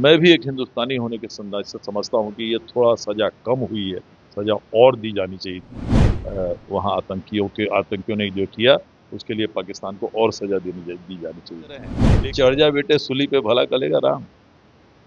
मैं भी एक हिंदुस्तानी होने के संदाज से समझता हूँ कि ये थोड़ा सजा कम हुई है, सजा और दी जानी चाहिए थी। वहाँ आतंकियों ने जो किया उसके लिए पाकिस्तान को और सजा दी जानी चाहिए। चढ़ जा बेटे सूली पे भला करेगा राम,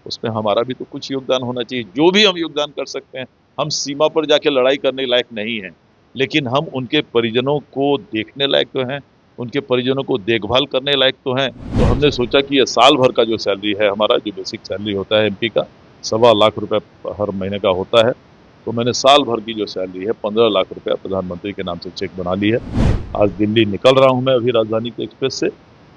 उसमें हमारा भी तो कुछ योगदान होना चाहिए। जो भी हम योगदान कर सकते हैं, हम सीमा पर जाके लड़ाई करने लायक नहीं हैं, लेकिन हम उनके परिजनों को देखने लायक तो हैं, उनके परिजनों को देखभाल करने लायक तो हैं। तो हमने सोचा कि ये साल भर का जो सैलरी है हमारा, जो बेसिक सैलरी होता है एमपी का, 1.25 लाख रुपए हर महीने का होता है। तो मैंने साल भर की जो सैलरी है 15 लाख रुपया प्रधानमंत्री के नाम से चेक बना ली है। आज दिल्ली निकल रहा हूं मैं अभी राजधानी के एक्सप्रेस से,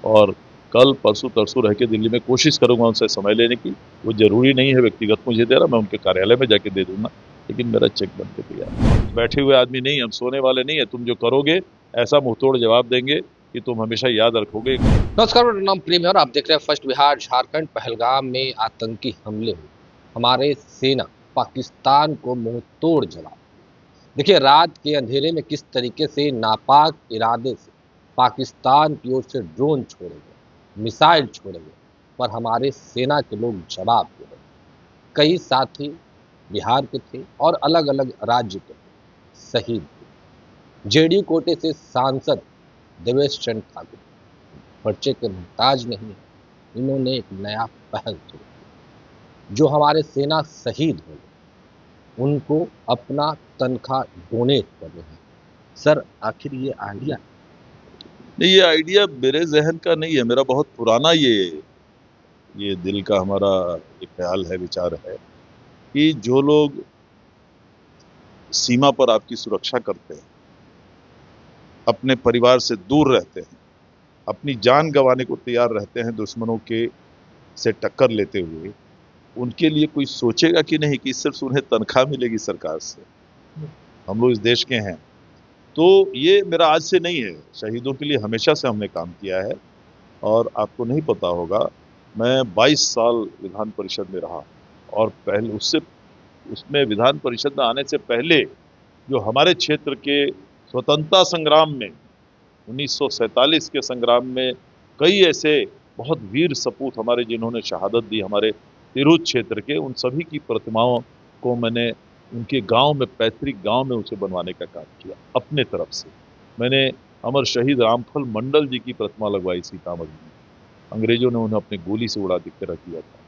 और कल परसों तरसों रह के दिल्ली में कोशिश करूंगा उनसे समय लेने की। वो जरूरी नहीं है व्यक्तिगत मुझे दे रहा, मैं उनके कार्यालय में जाके दे दूंगा, लेकिन मेरा चेक बन के तैयार। बैठे हुए आदमी नहीं, हम सोने वाले नहीं है। तुम जो करोगे ऐसा मुंहतोड़ जवाब देंगे कि तुम हमेशा याद रखोगे। नमस्कार, मेरा नाम प्रेम है और आप देख रहे हैं फर्स्ट बिहार झारखंड। पहलगाम में आतंकी हमले हुए, हमारे सेना पाकिस्तान को मुंह तोड़ जवाब। देखिए, रात के अंधेरे में किस तरीके से नापाक इरादे से पाकिस्तान की ओर से ड्रोन छोड़े गए, मिसाइल छोड़े गए, पर हमारे सेना के लोग जवाब दे रहे। कई साथी बिहार के थे और अलग अलग राज्य के थे, शहीद हुए। जेडीयू कोटे से सांसद देवेश चंद्र ठाकुर पर्चे के मुहताज नहीं है। इन्होंने एक नया पहल शुरू की। जो हमारे सेना शहीद हो गए उनको अपना तनख्वाह डोनेट कर रहे हैं। सर, आखिर ये आइडिया नहीं, ये आइडिया मेरे जहन का नहीं है, मेरा बहुत पुराना ये दिल का हमारा एक ख्याल है, विचार है कि जो लोग सीमा पर आपकी सुरक्षा करते हैं, अपने परिवार से दूर रहते हैं, अपनी जान गंवाने को तैयार रहते हैं दुश्मनों के से टक्कर लेते हुए, उनके लिए कोई सोचेगा कि नहीं कि सिर्फ उन्हें तनख्वाह मिलेगी सरकार से। हम लोग इस देश के हैं, तो ये मेरा आज से नहीं है। शहीदों के लिए हमेशा से हमने काम किया है। और आपको नहीं पता होगा, मैं 22 साल विधान परिषद में रहा, और पहले उसमें विधान परिषद में आने से पहले जो हमारे क्षेत्र के स्वतंत्रता संग्राम में 1947 के संग्राम में कई ऐसे बहुत वीर सपूत हमारे जिन्होंने शहादत दी, हमारे तिरहुत क्षेत्र के, उन सभी की प्रतिमाओं को मैंने उनके गांव में, पैतृक गांव में उसे बनवाने का काम किया अपने तरफ से। मैंने अमर शहीद रामफल मंडल जी की प्रतिमा लगवाई सीतामढ़ी में, अंग्रेजों ने उन्हें अपने गोली से उड़ा के रख दिया था।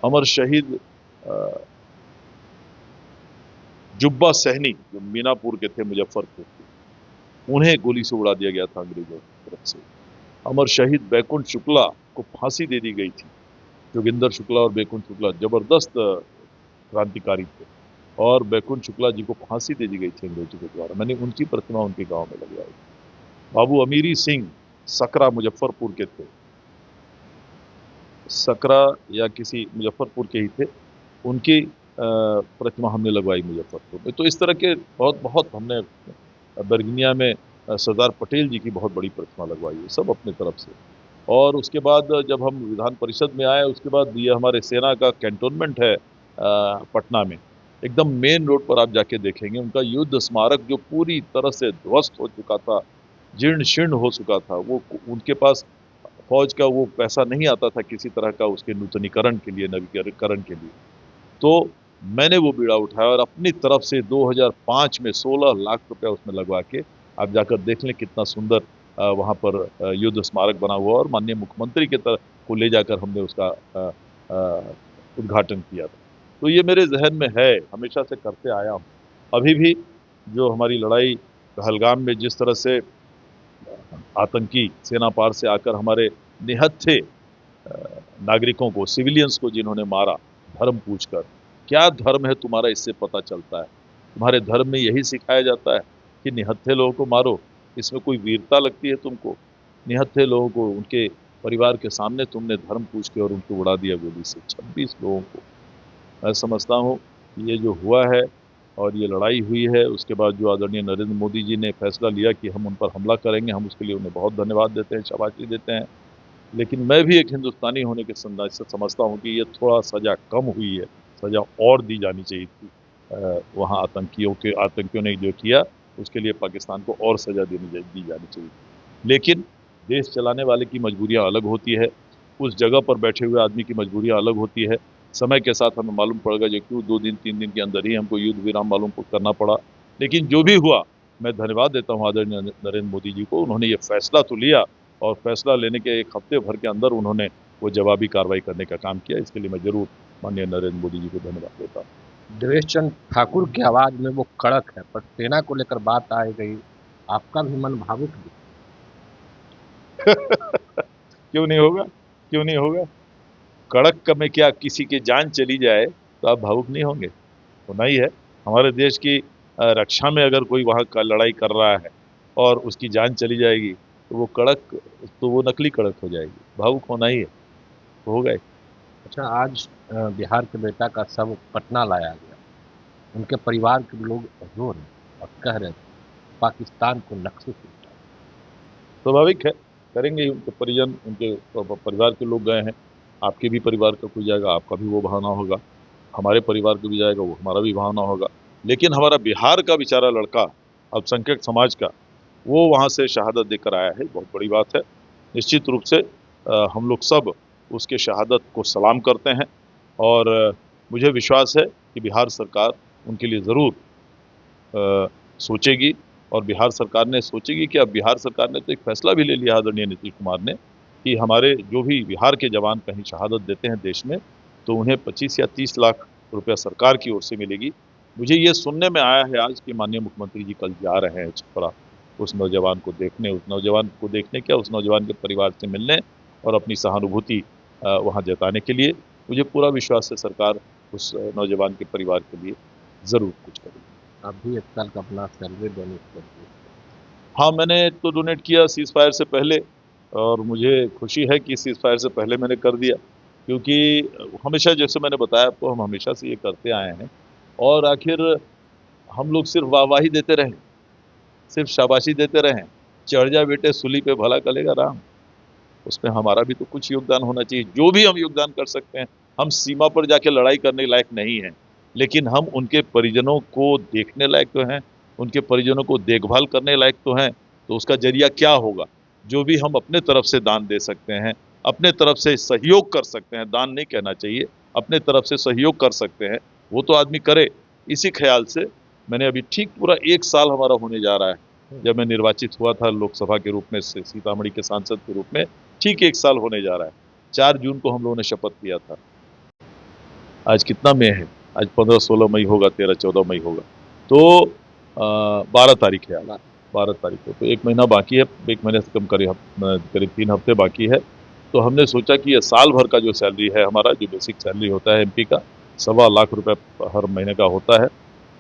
अमर शहीद जुब्बा सहनी जो मीनापुर के थे, मुजफ्फरपुर के, उन्हें गोली से उड़ा दिया गया था अंग्रेजों की तरफ से। अमर शहीद बैकुंठ शुक्ला को फांसी दे दी गई थी। जोगिंदर शुक्ला और बैकुंठ शुक्ला जबरदस्त क्रांतिकारी थे, और बैकुंठ शुक्ला जी को फांसी दे दी गई थी अंग्रेजों के द्वारा। मैंने उनकी प्रतिमा उनके गांव में लगवाई। बाबू अमीरी सिंह सकरा मुजफ्फरपुर के थे, सकरा या किसी मुजफ्फरपुर के ही थे, उनकी प्रतिमा हमने लगवाई मुजफ्फरपुर में। तो इस तरह के बहुत बहुत हमने बरगिनिया में सरदार पटेल जी की बहुत बड़ी प्रतिमा लगवाई है, सब अपने तरफ से। और उसके बाद जब हम विधान परिषद में आए, उसके बाद ये हमारे सेना का कैंटोनमेंट है पटना में, एकदम मेन रोड पर आप जाके देखेंगे उनका युद्ध स्मारक जो पूरी तरह से ध्वस्त हो चुका था, जीर्ण शीर्ण हो चुका था। वो उनके पास फौज का वो पैसा नहीं आता था किसी तरह का उसके नूतनीकरण के लिए, नवीकरण के लिए। तो मैंने वो बीड़ा उठाया और अपनी तरफ से 2005 में 16 लाख रुपया उसमें लगवा के, आप जाकर देख लें कितना सुंदर वहाँ पर युद्ध स्मारक बना हुआ, और माननीय मुख्यमंत्री के तरफ को ले जाकर हमने उसका उद्घाटन किया था। तो ये मेरे जहन में है, हमेशा से करते आया हूँ। अभी भी जो हमारी लड़ाई पहलगाम में जिस तरह से आतंकी सेना पार से आकर हमारे निहत्थे नागरिकों को, सिविलियंस को जिन्होंने मारा धर्म पूछकर, क्या धर्म है तुम्हारा, इससे पता चलता है। तुम्हारे धर्म में यही सिखाया जाता है कि निहत्थे लोगों को मारो, इसमें कोई वीरता लगती है तुमको? निहत्थे लोगों को उनके परिवार के सामने तुमने धर्म पूछ के और उनको उड़ा दिया गोली से, 26 लोगों को। मैं समझता हूँ ये जो हुआ है और ये लड़ाई हुई है, उसके बाद जो आदरणीय नरेंद्र मोदी जी ने फैसला लिया कि हम उन पर हमला करेंगे, हम उसके लिए उन्हें बहुत धन्यवाद देते हैं, शाबाशी देते हैं। लेकिन मैं भी एक हिंदुस्तानी होने के संदाज से समझता हूँ कि ये थोड़ा सजा कम हुई है, सजा और दी जानी चाहिए थी। वहाँ आतंकियों ने जो किया उसके लिए पाकिस्तान को और सजा दी जानी चाहिए। लेकिन देश चलाने वाले की मजबूरियां अलग होती है। उस जगह पर बैठे हुए आदमी की मजबूरियां अलग होती है। समय के साथ हमें मालूम पड़ेगा जो क्यों 2 दिन 3 दिन के अंदर ही हमको युद्ध विराम मालूम करना पड़ा। लेकिन जो भी हुआ, मैं धन्यवाद देता हूँ आदरणीय नरेंद्र मोदी जी को। उन्होंने ये फैसला तो लिया और फैसला लेने के 1 हफ्ते भर के अंदर उन्होंने वो जवाबी कार्रवाई करने का काम किया। इसके लिए मैं जरूर माननीय नरेंद्र मोदी जी को धन्यवाद देता हूँ। देवेश चंद ठाकुर की आवाज में वो कड़क है, पर सेना को लेकर बात आ गई, आपका भी मन भावुक भी। क्यों नहीं होगा, क्यों नहीं होगा। कड़क का में क्या, किसी की जान चली जाए तो आप भावुक नहीं होंगे? होना ही है। हमारे देश की रक्षा में अगर कोई वहाँ का लड़ाई कर रहा है और उसकी जान चली जाएगी तो वो कड़क, तो वो नकली कड़क हो जाएगी। भावुक होना ही है, तो हो गए। अच्छा, आज बिहार के बेटा का शव पटना लाया गया, उनके परिवार के लोग रो रहे हैं और कह रहे हैं पाकिस्तान को नक्शे से मिटाओ। स्वाभाविक है, करेंगे ही। उनके परिजन, उनके परिवार के लोग गए हैं। आपके भी परिवार का कोई जाएगा, आपका भी वो भावना होगा। हमारे परिवार का भी जाएगा, वो हमारा भी भावना होगा। लेकिन हमारा बिहार का बेचारा लड़का, अल्पसंख्यक समाज का, वो वहाँ से शहादत देकर आया है, बहुत बड़ी बात है। निश्चित रूप से हम लोग सब उसके शहादत को सलाम करते हैं और मुझे विश्वास है कि बिहार सरकार उनके लिए ज़रूर सोचेगी। और बिहार सरकार ने सोचेगी कि अब बिहार सरकार ने तो एक फैसला भी ले लिया आदरणीय नीतीश कुमार ने कि हमारे जो भी बिहार के जवान कहीं शहादत देते हैं देश में, तो उन्हें 25 या 30 लाख रुपया सरकार की ओर से मिलेगी। मुझे ये सुनने में आया है आज कि माननीय मुख्यमंत्री जी कल जा रहे हैं छपरा उस नौजवान को देखने, क्या, उस नौजवान के परिवार से मिलने और अपनी सहानुभूति वहाँ जताने के लिए। मुझे पूरा विश्वास है सरकार उस नौजवान के परिवार के लिए ज़रूर कुछ करेगी। आप भी 1 साल का अपना सैलरी डोनेट कर दिए। हाँ, मैंने तो डोनेट किया सीज़ फायर से पहले और मुझे खुशी है कि सीज़ फायर से पहले मैंने कर दिया, क्योंकि हमेशा, जैसे मैंने बताया आपको, हम हमेशा से ये करते आए हैं और आखिर हम लोग सिर्फ वाहवाही देते रहें, सिर्फ शाबाशी देते रहें, चढ़ जा बेटे सूली पे भला करेगा राम, उसमें हमारा भी तो कुछ योगदान होना चाहिए। जो भी हम योगदान कर सकते हैं, हम सीमा पर जाके लड़ाई करने लायक नहीं हैं, लेकिन हम उनके परिजनों को देखने लायक तो हैं, उनके परिजनों को देखभाल करने लायक तो हैं। तो उसका जरिया क्या होगा? जो भी हम अपने तरफ से दान दे सकते हैं, अपने तरफ से सहयोग कर सकते हैं, दान नहीं कहना चाहिए, अपने तरफ से सहयोग कर सकते हैं, वो तो आदमी करे। इसी ख्याल से मैंने अभी ठीक पूरा 1 साल हमारा होने जा रहा है जब मैं निर्वाचित हुआ था लोकसभा के रूप में, सीतामढ़ी के सांसद के रूप में, ठीक 1 साल होने जा रहा है। 4 जून को हम लोगों ने शपथ लिया था। आज कितना मई है? आज 15-16 मई होगा, 13-14 मई होगा, तो 12 तारीख है आज, 12 तारीख को, तो 1 महीना बाकी है, 1 महीने से कम करीब 3 हफ्ते बाकी है। तो हमने सोचा कि ये साल भर का जो सैलरी है हमारा, जो बेसिक सैलरी होता है एमपी का, 1.25 लाख रुपये हर महीने का होता है,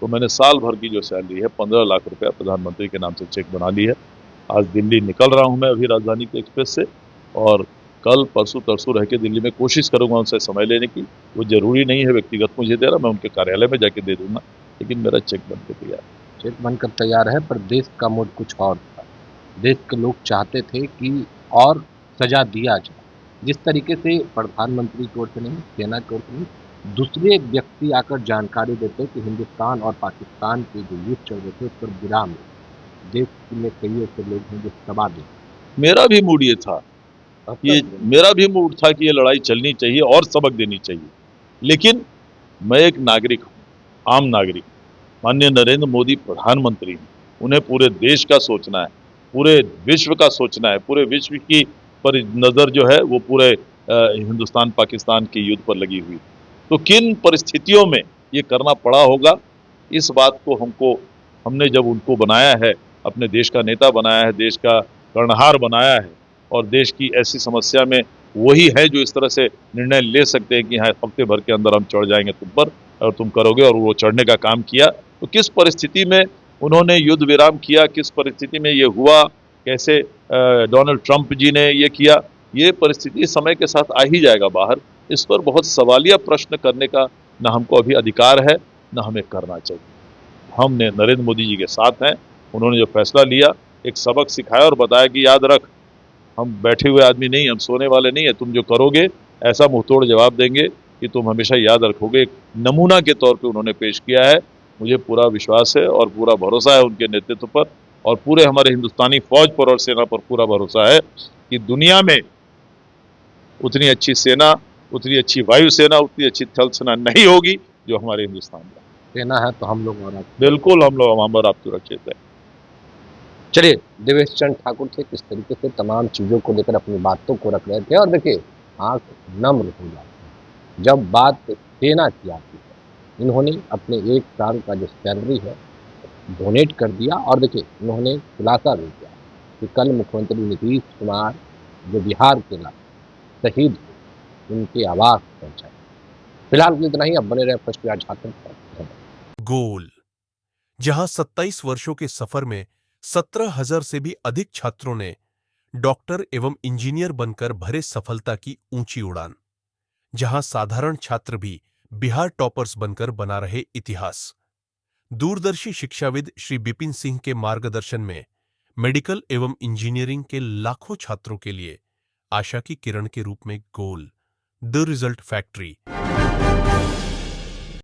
तो मैंने साल भर की जो सैलरी है 15 लाख रुपया प्रधानमंत्री के नाम से चेक बना ली है। आज दिल्ली निकल रहा हूँ मैं अभी राजधानी के एक्सप्रेस से, और कल परसों तरसों रह के दिल्ली में कोशिश करूंगा उनसे समय लेने की। वो जरूरी नहीं है व्यक्तिगत मुझे दे रहा, मैं उनके कार्यालय में जाके दे दूंगा, लेकिन मेरा चेक बन के तैयार है। चेक बनकर तैयार है, पर देश का मूड कुछ और था। देश के लोग चाहते थे कि और सजा दिया जाए, जिस तरीके से प्रधानमंत्री की ओर से नहीं, सेना की ओर से नहीं, दूसरे व्यक्ति आकर जानकारी देते कि हिंदुस्तान और पाकिस्तान के जो युद्ध चल रहे थे उस पर विराम है। देश में कई ऐसे लोग हैं जो दबा दें। मेरा भी मूड ये था, ये मेरा भी मूड था कि ये लड़ाई चलनी चाहिए और सबक देनी चाहिए। लेकिन मैं एक नागरिक हूँ, आम नागरिक। माननीय नरेंद्र मोदी प्रधानमंत्री हैं, उन्हें पूरे देश का सोचना है, पूरे विश्व का सोचना है, पूरे विश्व की पर नज़र जो है वो पूरे हिंदुस्तान पाकिस्तान के युद्ध पर लगी हुई। तो किन परिस्थितियों में ये करना पड़ा होगा, इस बात को हमने जब उनको बनाया है, अपने देश का नेता बनाया है, देश का कर्णधार बनाया है, और देश की ऐसी समस्या में वही है जो इस तरह से निर्णय ले सकते हैं कि हाँ, हफ्ते भर के अंदर हम चढ़ जाएंगे तुम पर और तुम करोगे, और वो चढ़ने का काम किया। तो किस परिस्थिति में उन्होंने युद्ध विराम किया, किस परिस्थिति में ये हुआ, कैसे डोनाल्ड ट्रंप जी ने ये किया, ये परिस्थिति समय के साथ आ ही जाएगा बाहर। इस पर बहुत सवालिया प्रश्न करने का न हमको अभी अधिकार है, न हमें करना चाहिए। हमने नरेंद्र मोदी जी के साथ हैं, उन्होंने जो फैसला लिया, एक सबक सिखाया और बताया कि याद रख, हम बैठे हुए आदमी नहीं, हम सोने वाले नहीं है, तुम जो करोगे ऐसा मुंहतोड़ जवाब देंगे कि तुम हमेशा याद रखोगे। एक नमूना के तौर पे उन्होंने पेश किया है। मुझे पूरा विश्वास है और पूरा भरोसा है उनके नेतृत्व पर, और पूरे हमारे हिंदुस्तानी फौज पर और सेना पर पूरा भरोसा है कि दुनिया में उतनी अच्छी सेना, उतनी अच्छी वायुसेना, उतनी अच्छी थल सेना नहीं होगी जो हमारे हिंदुस्तान में। सेना है तो हम लोग और आप। बिल्कुल हम लोग हमारा आप सुरक्षित है। चलिए, देवेश चंद ठाकुर थे, किस तरीके से तमाम चीज़ों को लेकर अपनी बातों को रख रहे थे। और देखिए, आँख नम्र हो जाती है जब बात सेना की आती है। इन्होंने अपने 1 साल का जो सैलरी है डोनेट कर दिया। और देखिए, इन्होंने खुलासा भी किया कि कल मुख्यमंत्री नीतीश कुमार जो बिहार के शहीद हुए, उनके आवास पहुँचाए। फिलहाल इतना ही। अब बने रहे फर्स्ट बिहार झारखंड पर। धन्यवाद। गोल, जहां 27 वर्षों के सफर में 17,000 से भी अधिक छात्रों ने डॉक्टर एवं इंजीनियर बनकर भरे सफलता की ऊंची उड़ान, जहां साधारण छात्र भी बिहार टॉपर्स बनकर बना रहे इतिहास। दूरदर्शी शिक्षाविद श्री बिपिन सिंह के मार्गदर्शन में मेडिकल एवं इंजीनियरिंग के लाखों छात्रों के लिए आशा की किरण के रूप में गोल, द रिजल्ट फैक्ट्री।